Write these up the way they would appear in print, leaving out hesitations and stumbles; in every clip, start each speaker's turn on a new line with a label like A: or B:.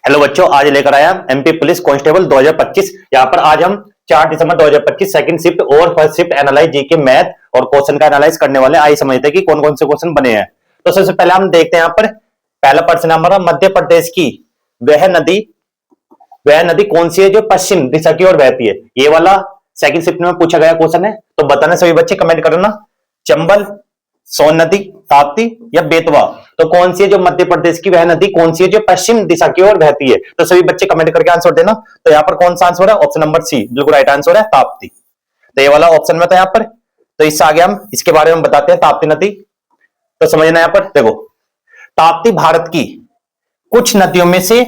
A: Hello बच्चों, आज लेकर आया एमपी पुलिस कांस्टेबल 2025। यहाँ पर आज हम 4 दिसंबर 2025 सेकंड शिफ्ट और first shift analyse GK math और क्वेश्चन का एनालाइज करने वाले। आइए समझते हैं कि कौन कौन से क्वेश्चन बने हैं। तो सबसे पहले हम देखते हैं यहाँ पर पहला प्रश्न हमारा, मध्य प्रदेश की वह नदी कौन सी है जो पश्चिम दिशा की ओर बहती है। ये वाला सेकंड शिफ्ट में पूछा गया क्वेश्चन है। तो बताना सभी बच्चे, कमेंट करना। चंबल, सोन नदी, ताप्ती या बेतवा। तो कौन सी है जो मध्य प्रदेश की वह नदी कौन सी है जो पश्चिम दिशा की ओर बहती है। तो सभी बच्चे कमेंट करके आंसर देना। तो यहाँ पर कौन सा आंसर है? ऑप्शन नंबर सी बिल्कुल राइट आंसर है, ताप्ती। तो ये वाला ऑप्शन में था यहाँ पर। तो इससे आगे हम इसके बारे में बताते हैं, ताप्ती नदी। तो समझना यहाँ पर देखो, ताप्ती भारत की कुछ नदियों में से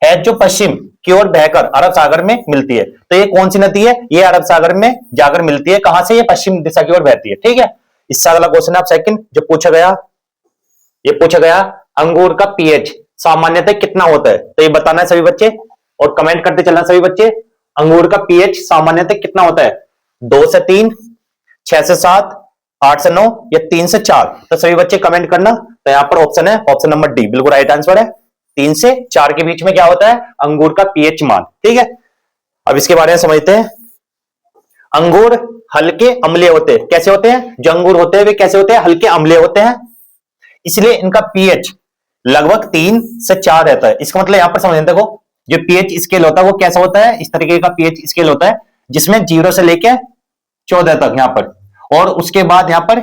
A: है जो पश्चिम की ओर बहकर अरब सागर में मिलती है। तो ये कौन सी नदी है? ये अरब सागर में जाकर मिलती है। कहां से? ये पश्चिम दिशा की ओर बहती है। ठीक है, इससे अगला क्वेश्चन है आप सेकंड जो पूछा गया, ये पूछा गया अंगूर का पीएच सामान्यतः कितना होता है। तो ये बताना है सभी बच्चे और कमेंट करते चलना सभी बच्चे। अंगूर का पीएच सामान्यतः कितना होता है? 2 से 3, 6 से 7, 8 से 9 या 3 से 4। तो सभी बच्चे कमेंट करना। तो यहां पर ऑप्शन है ऑप्शन नंबर डी बिल्कुल राइट आंसर है। 3 से 4 के बीच में क्या होता है? अंगूर का पीएच मान। ठीक है, अब इसके बारे में समझते हैं। अंगूर हल्के अम्लीय होते हैं। कैसे होते हैं? जो अंगूर होते हैं वे कैसे होते हैं? हल्के अम्लीय होते हैं, इसलिए इनका पीएच लगभग 3 से 4 रहता है। इसका मतलब यहां पर समझते देखो, जो पीएच स्केल होता है वो कैसा होता है? इस तरीके का पीएच स्केल होता है जिसमें 0 से लेके 14 तक यहां पर, और उसके बाद यहां पर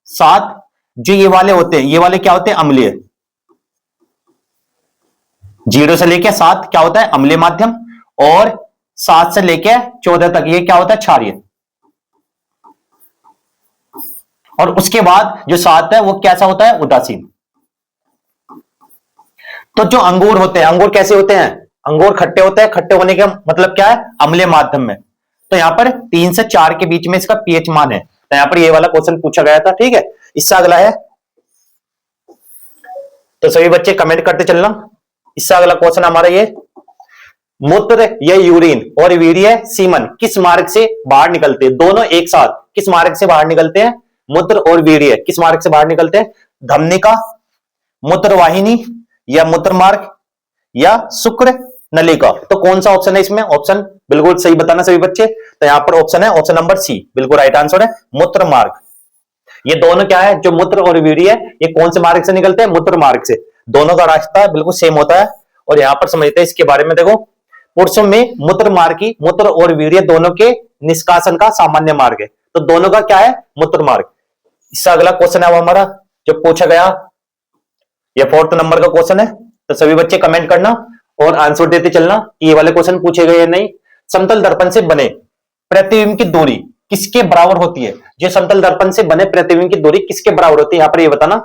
A: 7 जो ये वाले होते हैं, ये वाले क्या होते हैं? अम्लीय। 0 से लेके 7 क्या होता है? अम्लीय माध्यम, और 7 से लेके 14 तक ये क्या होता है? क्षारीय। और उसके बाद जो 7 है वो कैसा होता है? उदासीन। तो जो अंगूर होते हैं, अंगूर कैसे होते हैं? अंगूर खट्टे होते हैं। खट्टे होने का मतलब क्या है? अम्लीय माध्यम में। तो यहां पर 3 से 4 के बीच में इसका पीएच मान है। तो यहां पर ये वाला क्वेश्चन पूछा गया था। ठीक है, इससे अगला है, तो सभी बच्चे कमेंट करते चलना। इससे अगला क्वेश्चन हमारा ये, मूत्र या यूरिन और वीर्य सीमन किस मार्ग से बाहर निकलते हैं? दोनों एक साथ किस मार्ग से बाहर निकलते हैं? मूत्र और वीर्य किस मार्ग से बाहर निकलते हैं? धमनिका, मूत्रवाहिनी या मूत्र मार्ग या शुक्र नलिका। तो कौन सा ऑप्शन है इसमें? ऑप्शन बिल्कुल सही बताना सभी बच्चे। तो यहां पर ऑप्शन है ऑप्शन नंबर सी बिल्कुल राइट आंसर है, मूत्र मार्ग। ये दोनों क्या है? जो मूत्र और वीर्य है ये कौन से मार्ग से निकलते हैं? मूत्र मार्ग से। दोनों का रास्ता बिल्कुल सेम होता है। और यहां पर समझते हैं इसके बारे में। देखो, पुरुषों में मूत्र मार्ग की, मूत्र और वीर्य दोनों के निष्कासन का सामान्य मार्ग है। तो दोनों का क्या है? मूत्र मार्ग। इससे अगला क्वेश्चन है वो हमारा जो पूछा गया, ये 4th नंबर का क्वेश्चन है। तो सभी बच्चे कमेंट करना और आंसर देते चलना कि ये वाले क्वेश्चन पूछे गए या नहीं। समतल दर्पण से बने प्रतिबिंब की दूरी किसके बराबर होती है? जो समतल दर्पण से बने प्रतिबिंब की दूरी किसके बराबर होती है? यहां पर ये बताना,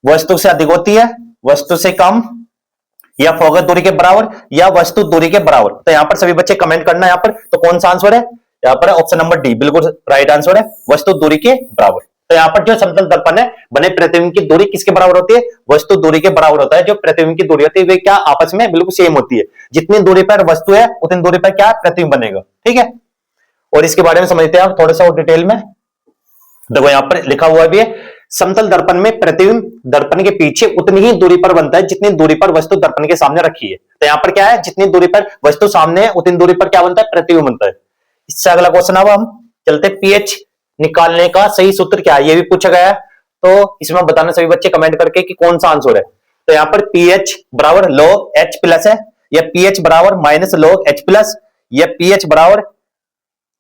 A: वस्तु से अधिक होती है, वस्तु से कम, या फोकस दूरी के बराबर, या वस्तु दूरी के बराबर। तो यहां पर सभी बच्चे कमेंट करना यहाँ पर। तो कौन सा आंसर है? यहाँ पर ऑप्शन नंबर डी बिल्कुल राइट आंसर है, वस्तु दूरी के बराबर। तो यहाँ पर जो समतल दर्पण है बने प्रतिबिंब की दूरी किसके बराबर होती है? वस्तु दूरी के बराबर होता है। जो प्रतिबिंब की दूरी होती है वे क्या आपस में बिल्कुल सेम होती है। जितनी दूरी पर वस्तु है उतनी दूरी पर क्या प्रतिबिंब बनेगा। ठीक है, और इसके बारे में समझते हैं आप थोड़ा सा और डिटेल में। देखो यहाँ पर लिखा हुआ भी है, समतल दर्पण में प्रतिबिंब दर्पण के पीछे उतनी ही दूरी पर बनता है जितनी दूरी पर वस्तु दर्पण के सामने रखी है। तो यहाँ पर क्या है? जितनी दूरी पर वस्तु सामने है उतनी दूरी पर क्या बनता है? प्रतिबिंब बनता है। इससे अगला क्वेश्चन अब हम चलते, पीएच निकालने का सही सूत्र क्या है? ये भी पूछा गया है। तो इसमें बताना सभी बच्चे कमेंट करके कि कौन सा आंसर है। तो यहाँ पर पीएच बराबर log H प्लस है, या पीएच बराबर माइनस log H प्लस, या पीएच बराबर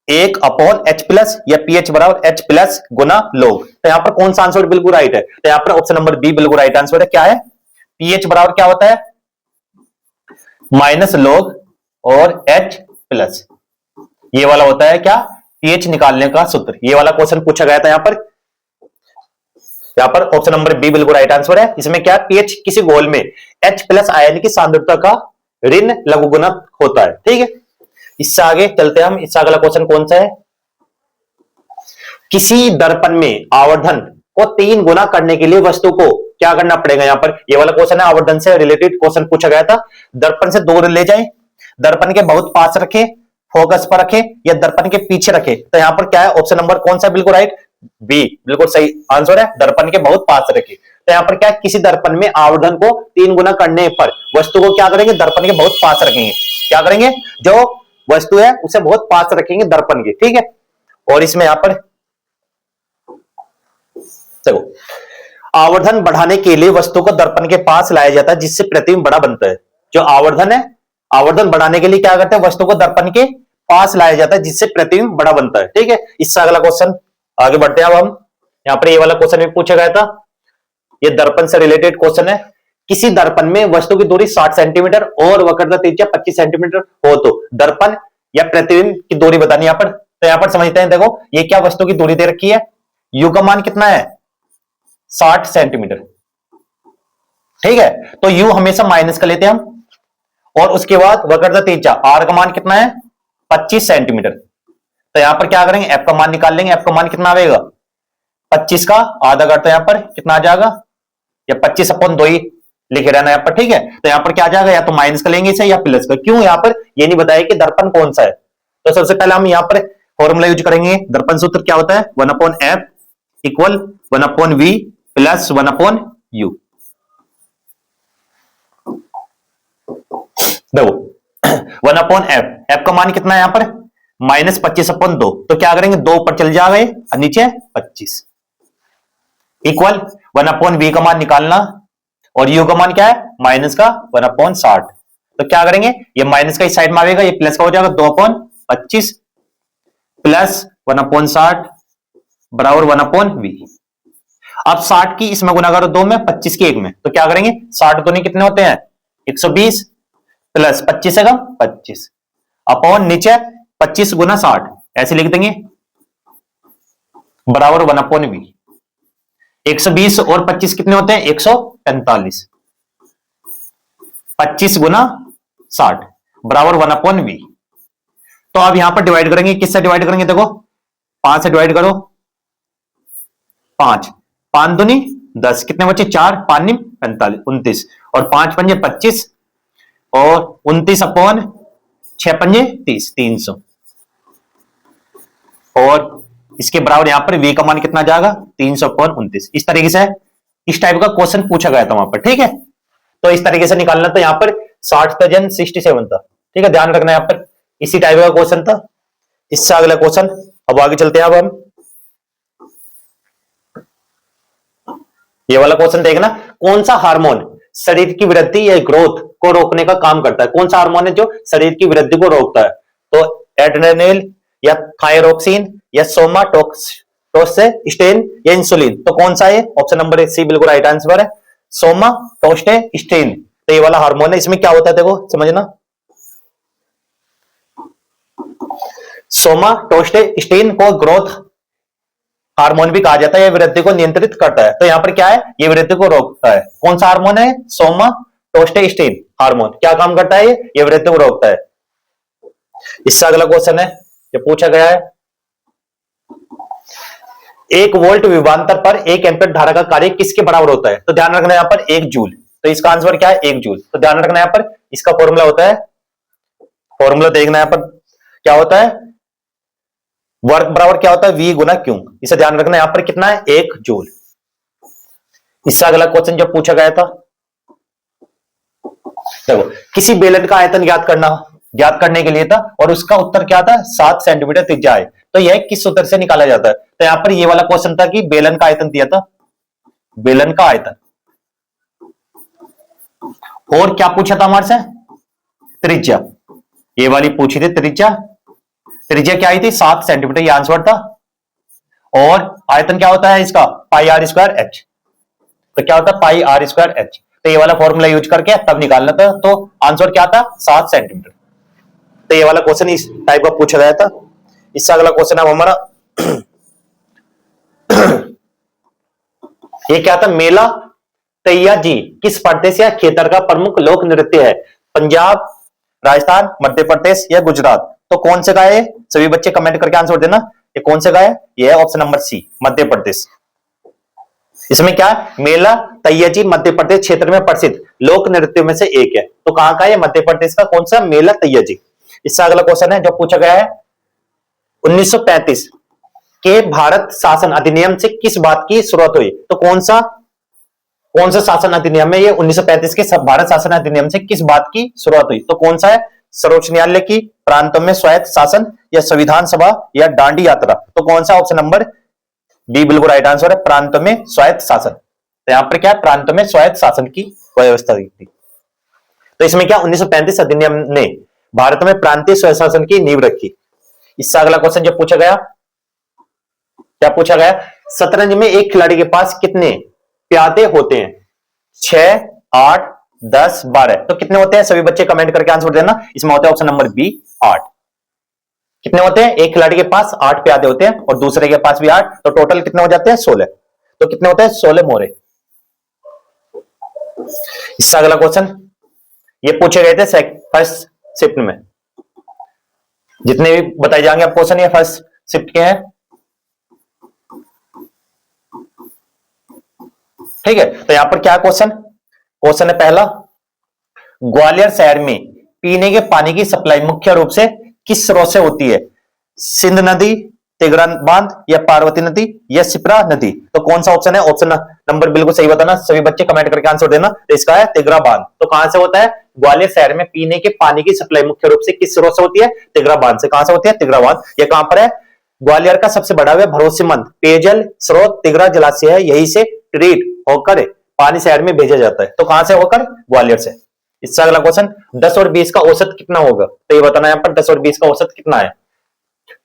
A: 1 अपॉन H प्लस, या पीएच बराबर H प्लस गुना log। तो यहाँ पर कौन सा आंसर बिल्कुल राइट है? तो यहाँ पर ऑप्शन नंबर बी बिल्कुल राइट आंसर है। क्या है? पीएच बराबर क्या होता है? माइनस log और H प्लस। ये वाला होता है क्या? पीएच निकालने का सूत्र। ये वाला क्वेश्चन पूछा गया था यहाँ पर ऑप्शन नंबर बी बिल्कुल राइट आंसर है। इसमें क्या? पीएच किसी घोल में H प्लस आयन की सांद्रता का ऋण लघुगुणक होता है। ठीक है, इससे आगे चलते हैं हम। इससे अगला क्वेश्चन कौन सा है? किसी दर्पण में आवर्धन को 3 गुना करने के लिए वस्तु को क्या करना पड़ेगा? यहाँ पर ये वाला क्वेश्चन है, आवर्धन से रिलेटेड क्वेश्चन पूछा गया था। दर्पण से दूर ले जाए, दर्पण के बहुत पास रखे, फोकस पर रखे, या दर्पण के पीछे रखे। तो यहाँ पर क्या है? ऑप्शन नंबर कौन सा बिल्कुल राइट? बी बिल्कुल सही आंसर है, दर्पण के बहुत पास रखे। तो यहाँ पर क्या है, किसी दर्पण में आवर्धन को 3 गुना करने पर वस्तु को क्या करेंगे, दर्पण के बहुत पास रखेंगे। क्या करेंगे, जो वस्तु है उसे बहुत पास रखेंगे दर्पण के, ठीक है। और इसमें यहां पर देखो, आवर्धन बढ़ाने के लिए वस्तु को दर्पण के पास लाया जाता है जिससे प्रतिबिंब बड़ा बनता है। जो आवर्धन है, आवर्धन बढ़ाने के लिए क्या करते हैं, वस्तु को दर्पण के पास लाया जाता है जिससे प्रतिबिंब बड़ा बनता है, ठीक है। इससे अगला क्वेश्चन आगे बढ़ते हैं। अब हम यहां पर ये वाला क्वेश्चन भी पूछा गया था, ये दर्पण से रिलेटेड क्वेश्चन है। किसी दर्पण में वस्तु की दूरी 60 सेंटीमीटर और वक्रता त्रिज्या 25 सेंटीमीटर हो तो दर्पण या प्रतिबिंब की दूरी बतानी। यहां पर तो यहां पर समझते हैं, देखो ये क्या वस्तु की दूरी दे रखी है, यू का मान कितना है 60 सेंटीमीटर, ठीक है। तो यू हमेशा माइनस कर लेते हैं हम, और उसके बाद वक्रता त्रिज्या आर का मान कितना है 25 सेंटीमीटर। तो यहां पर क्या करेंगे, एफ का मान निकाल लेंगे। एफ का मान कितना आएगा 25 का आधा करते यहां पर कितना आ जाएगा, या 25/2 ही लिखे रहना यहां पर, ठीक है। तो यहां पर क्या आ जाएगा, या तो माइनस कर लेंगे इसे या प्लस कर। क्यों, यहां पर ये नहीं बताया कि दर्पण कौन सा है। तो सबसे पहले हम यहां पर फॉर्मूला यूज करेंगे। दर्पण सूत्र क्या होता है, 1/f equal 1/v plus 1/u। देखो 1/f, एफ का मान कितना है यहां पर -25/2। तो क्या करेंगे, 2 ऊपर चल जाएगा और नीचे 25 इक्वल 1/v का मान निकालना, और u का मान क्या है माइनस का 1/60। तो क्या करेंगे, ये माइनस का इस साइड में आएगा, ये प्लस का हो जाएगा 2/25 प्लस 1/60 बराबर 1/v। अब 60 की इसमें गुना करो 2 में, 25 की 1 में, तो क्या करेंगे 60 दोनों कितने होते हैं 120 प्लस 25 है कम 25 अपॉन नीचे 25 गुना 60 ऐसे लिख देंगे बराबर 1/v। 120 और 25 कितने होते हैं 145, 25 गुना 60 बराबर 1/v। तो अब यहां पर डिवाइड करेंगे, किससे डिवाइड करेंगे, देखो 5 से डिवाइड करो, 5 5 दूनी 10 कितने बचे 4 5 45 29 और 5 पंजे 25 और 29 अपॉन 6 पंजे 30 300 और इसके बराबर यहां पर v का मान कितना जाएगा 300 अपॉन 29। इस तरीके से इस टाइप का क्वेश्चन पूछा गया था वहां पर, ठीक है। तो इस तरीके से निकालना था, यहां पर 60 था जन 67 था, ठीक है, ध्यान रखना यहां पर इसी टाइप का क्वेश्चन था। इससे अगला क्वेश्चन, अब आगे चलते हैं। अब हम ये वाला क्वेश्चन देखना, कौन सा हार्मोन शरीर की वृद्धि या ग्रोथ को रोकने का काम करता है। कौन सा हार्मोन है जो शरीर की वृद्धि को रोकता है, तो एड्रेनल या थायरोक्सिन या सोमाटोस्टेरोन या इंसुलिन। तो कौन सा है, ऑप्शन नंबर सी बिल्कुल राइट आंसर है, सोमाटोस्टेरोन। तो ये वाला हार्मोन है, इसमें क्या होता है देखो समझना, सोमाटोस्टेरोन को ग्रोथ हार्मोन भी कहा जाता है, यह वृद्धि को नियंत्रित करता है। तो यहां पर क्या है, ये वृद्धि को रोकता है। कौन सा हार्मोन है, सोमाटोस्टेरोन हार्मोन। क्या काम करता है, ये वृद्धि को रोकता है। इससे अगला क्वेश्चन है, ये पूछा गया है, 1 वोल्ट विभवांतर पर 1 एम्पीयर धारा का कार्य किसके बराबर होता है। तो ध्यान रखना यहां पर 1 जूल। तो इसका आंसर क्या है 1 जूल। तो ध्यान रखना यहां पर इसका फॉर्मूला होता है, फॉर्मूला देखना यहां पर क्या होता है, वर्क बराबर क्या होता है v गुना क्यू। इसे ध्यान रखना यहां पर कितना है 1 जूल। इससे अगला क्वेश्चन जो पूछा गया था, देखो किसी बेलन का आयतन ज्ञात करने के लिए था और उसका उत्तर क्या था 7 सेंटीमीटर त्रिज्या है। तो यह किस सूत्र से निकाला जाता है। तो यहां पर ये वाला क्वेश्चन था कि बेलन का आयतन दिया था, बेलन का आयतन, और क्या पूछा था हमारे से त्रिज्या, ये वाली पूछी थी त्रिज्या। त्रिज्या क्या आई थी 7 सेंटीमीटर, ये आंसर था। और आयतन क्या होता है इसका पाई आर स्क्वायर एच। तो क्या होता है पाई आर स्क्वायर एच। तो ये वाला फॉर्मूला यूज करके तब निकालना था। तो आंसर क्या था 7 सेंटीमीटर। तो ये वाला क्वेश्चन इस टाइप का पूछा गया था। इससे अगला क्वेश्चन अब हमारा ये क्या था, मेला तैया जी किस प्रदेश या क्षेत्र का प्रमुख लोक नृत्य है। पंजाब, राजस्थान, मध्य प्रदेश या गुजरात। तो कौन से का है, सभी बच्चे कमेंट करके आंसर देना, ये कौन से का है, ये है option number C Madhya Pradesh. इसमें क्या है, मेला तैयाजी मध्य प्रदेश क्षेत्र में प्रसिद्ध लोक नृत्य में से एक है। तो कहां का है, मध्य प्रदेश का कौन सा मेला तैयाजी। इससे अगला क्वेश्चन है जो पूछा गया है, 1935 के भारत शासन अधिनियम से किस बात की शुरुआत हुई। तो कौन सा कौन सा शासन अधिनियम है ये? 1935 के भारत शासन अधिनियम से किस बात की शुरुआत हुई? तो कौन सा है? सर्वोच्च न्यायालय की, प्रांतों में स्वायत्त शासन, या संविधान सभा, या दांडी यात्रा? तो कौन सा? ऑप्शन नंबर बी बिल्कुल राइट आंसर है, प्रांतों में स्वायत्त शासन। तो यहां पर क्या है? प्रांतों में स्वायत्त शासन की व्यवस्था थी। तो इसमें क्या 1935 अधिनियम ने भारत में प्रांतीय स्वशासन की नींव रखी। इससे अगला क्वेश्चन जब पूछा गया, क्या पूछा गया? शतरंज में एक खिलाड़ी के पास कितने प्यादे होते हैं? 6, 8, 10, 12। तो कितने होते हैं? सभी बच्चे कमेंट करके आंसर देना। इसमें होता है ऑप्शन नंबर बी 8। कितने होते हैं? एक खिलाड़ी के पास 8 प्यादे होते हैं और दूसरे के पास भी 8, तो टोटल कितने हो जाते हैं? 16। तो कितने होते हैं? 16 मोहरे। इससे अगला क्वेश्चन ये पूछे गए थे फर्स्ट शिफ्ट में, जितने भी बताए जाएंगे आप क्वेश्चन ये फर्स्ट शिफ्ट के हैं, ठीक है। तो यहां पर क्या क्वेश्चन? क्वेश्चन है पहला, ग्वालियर शहर में पीने के पानी की सप्लाई मुख्य रूप से किस स्रोत से होती है? सिंध नदी, तिगरा बांध, या पार्वती नदी, या शिप्रा नदी? तो कौन सा ऑप्शन है? ऑप्शन नंबर बिल्कुल सही बताना। सभी बच्चे कमेंट करके आंसर देना। तो इसका है तिगरा बांध। तो कहां से होता है? ग्वालियर शहर में पीने के पानी की सप्लाई मुख्य रूप से किस स्रोत से होती है? तिगरा बांध से। कहां से होती है? तिगरा बांध। यह कहां पर है? ग्वालियर का सबसे बड़ा व भरोसेमंद पेयजल स्रोत तिगरा जलाशय है। यही से ट्रीट होकर पानी शहर में भेजा जाता है। तो कहां से होकर? ग्वालियर से। इससे अगला क्वेश्चन, 10 और 20 का औसत कितना होगा? तो ये बताना यहां पर 10 और 20 का औसत कितना है।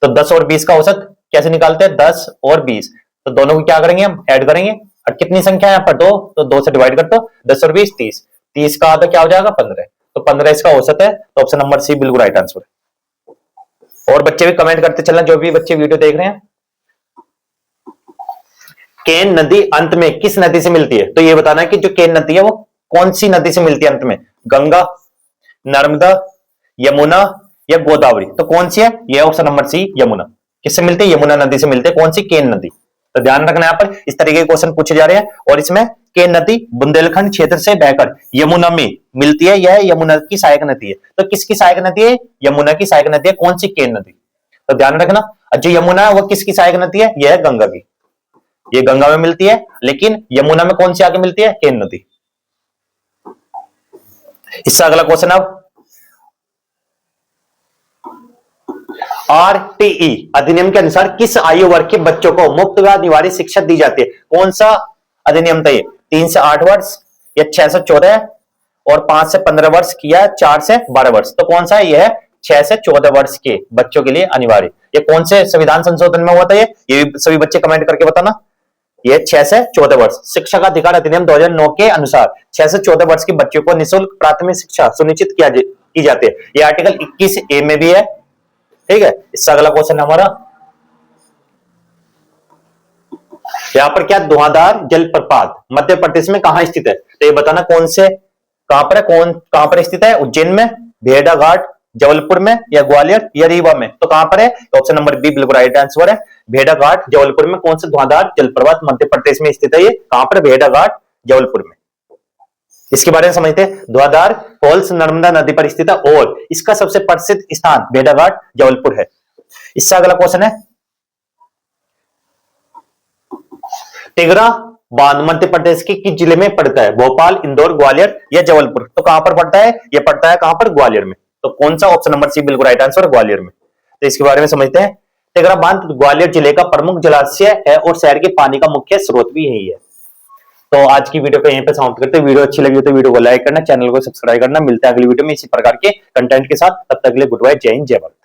A: तो 10 और 20 का औसत कैसे निकालते हैं? 10 और 20, तो दोनों को क्या करेंगे? हम ऐड करेंगे। और कितनी संख्या है यहाँ पर? 2, तो 2 से डिवाइड कर दो। 10 और 20 30, 30 का आधा क्या हो जाएगा? 15। तो 15 इसका औसत है। तो ऑप्शन नंबर सी बिल्कुल राइट आंसर है। और बच्चे भी कमेंट करते चलना, जो भी बच्चे वीडियो देख रहे हैं। केन नदी अंत में किस नदी से मिलती है? तो ये बताना है कि जो केन नदी है वो कौन सी नदी से मिलती है अंत में? गंगा, नर्मदा, यमुना, या गोदावरी? तो कौन सी है? ये ऑप्शन नंबर सी यमुना। किससे मिलती है? यमुना नदी से मिलते हैं। कौन सी? केन नदी। तो ध्यान रखना यहां पर इस तरीके के क्वेश्चन पूछे जा रहे हैं। और इसमें केन नदी बुंदेलखंड क्षेत्र से बहकर यमुना में मिलती है। यह यमुना की सहायक नदी है। तो किसकी सहायक नदी है? यमुना की सहायक नदी है। कौन सी? केन नदी। तो ध्यान रखना, जो यमुना है वो किसकी सहायक नदी है? यह है गंगा की। ये गंगा में मिलती है, लेकिन यमुना में कौन सी आके मिलती है? केन नदी। इससे अगला क्वेश्चन अब, आरटीई अधिनियम के अनुसार किस आयु वर्ग के बच्चों को मुफ्त व अनिवार्य शिक्षा दी जाती है? कौन सा अधिनियम था ये? 3 से 8 वर्ष, या 6 से 14, और 5 से 15 वर्ष, या 4 से 12 वर्ष? तो कौन सा है? यह 6 से 14 वर्ष के बच्चों के लिए अनिवार्य। ये कौन से संविधान संशोधन में हुआ था? ये भी सभी बच्चे कमेंट करके बताना। ये 6 से 14 वर्ष। शिक्षा का अधिकार अधिनियम 2009 के अनुसार 6 से 14 वर्ष के बच्चों को निःशुल्क प्राथमिक शिक्षा सुनिश्चित की जाती है। यह आर्टिकल 21A में भी है, ठीक है। इससे अगला क्वेश्चन हमारा, यहां पर क्या धुआंधार जलप्रपात मध्य प्रदेश में कहां स्थित है? तो ये बताना कौन से, कहां पर है, कहां पर स्थित है? उज्जैन में, भेड़ाघाट, जबलपुर में, या ग्वालियर, या रीवा में? तो कहां पर है? ऑप्शन नंबर बी बिल्कुल राइट आंसर है। भेड़ाघाट जबलपुर में कौन सा धुआंधार जलप्रपात मध्य प्रदेश में स्थित है? ये कहां पर? भेड़ाघाट जबलपुर में। इसके बारे में समझते हैं। धुआंधार फॉल्स नर्मदा नदी पर स्थित है और इसका सबसे प्रसिद्ध स्थान भेड़ाघाट जबलपुर है। इससे अगला क्वेश्चन है, तिगरा बांध मध्य प्रदेश के किस जिले में पड़ता है? भोपाल, इंदौर, ग्वालियर, या जबलपुर? तो कहां पर पड़ता है? यह पड़ता है कहां पर? ग्वालियर में। तो कौन सा? ऑप्शन नंबर सी बिल्कुल राइट आंसर, ग्वालियर में। तो इसके बारे में समझते हैं। तिगरा बांध ग्वालियर जिले का प्रमुख जलाशय है और शहर के पानी का मुख्य स्रोत भी यही है। तो आज की वीडियो को यहीं पे समाप्त करते हैं। वीडियो अच्छी लगी तो वीडियो को लाइक करना, चैनल को सब्सक्राइब करना। मिलते हैं अगली वीडियो में इसी प्रकार के कंटेंट के साथ। तब तक के लिए गुड बाय, जय हिंद, जय भारत।